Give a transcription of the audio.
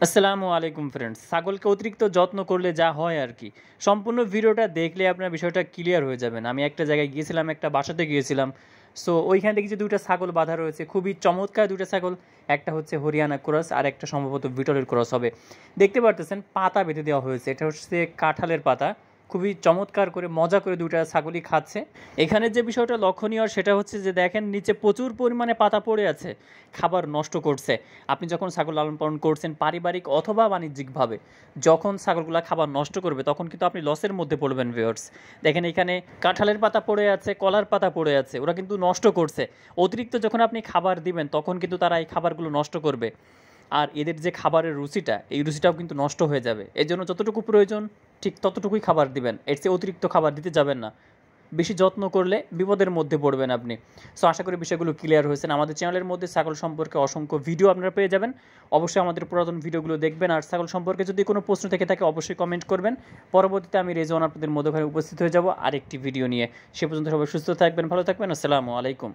আসসালামু আলাইকুম ফ্রেন্ডস। ছাগলকে অতিরিক্ত যত্ন করলে যা হয় আর কি, সম্পূর্ণ ভিডিওটা দেখলে আপনার বিষয়টা ক্লিয়ার হয়ে যাবেন। আমি একটা জায়গায় গিয়েছিলাম, একটা বাসাতে গিয়েছিলাম। সো ওইখান থেকে যে দুইটা ছাগল বাঁধা রয়েছে, খুবই চমৎকার দুইটা ছাগল। একটা হচ্ছে হরিয়ানা ক্রস আর একটা সম্ভবত বিটলের ক্রস হবে। দেখতে পারতেছেন পাতা বেঁধে দেওয়া হয়েছে, এটা হচ্ছে কাঁঠালের পাতা। খুবই চমৎকার করে মজা করে দুইটা ছাগলই খাচ্ছে। এখানে যে বিষয়টা লক্ষণীয় সেটা হচ্ছে যে দেখেন নিচে প্রচুর পরিমাণে পাতা পড়ে আছে, খাবার নষ্ট করছে। আপনি যখন ছাগল লালন পালন করছেন পারিবারিক অথবা বাণিজ্যিকভাবে, যখন ছাগলগুলা খাবার নষ্ট করবে তখন কিন্তু আপনি লসের মধ্যে পড়বেন ভিউয়ার্স। দেখেন এখানে কাঁঠালের পাতা পড়ে আছে, কলার পাতা পড়ে আছে, ওরা কিন্তু নষ্ট করছে। অতিরিক্ত যখন আপনি খাবার দিবেন তখন কিন্তু তারা এই খাবারগুলো নষ্ট করবে। আর এদের যে খাবারের রুচিটা, এই রুচিটাও কিন্তু নষ্ট হয়ে যাবে। এর জন্য যতটুকু প্রয়োজন ঠিক ততটুকুই খাবার দিবেন, এর চেয়ে অতিরিক্ত খাবার দিতে যাবেন না। বেশি যত্ন করলে বিপদের মধ্যে পড়বেন আপনি। সো আশা করি বিষয়গুলো ক্লিয়ার হয়েছেন। আমাদের চ্যানেলের মধ্যে ছাগল সম্পর্কে অসংখ্য ভিডিও আপনারা পেয়ে যাবেন। অবশ্যই আমাদের পুরাতন ভিডিওগুলো দেখবেন। আর ছাগল সম্পর্কে যদি কোনো প্রশ্ন থেকে থাকে অবশ্যই কমেন্ট করবেন। পরবর্তীতে আমি রেজওয়ান আপনাদের মধ্যখানে উপস্থিত হয়ে যাব আরেকটি ভিডিও নিয়ে। সে পর্যন্ত সবাই সুস্থ থাকবেন, ভালো থাকবেন। আসসালামু আলাইকুম।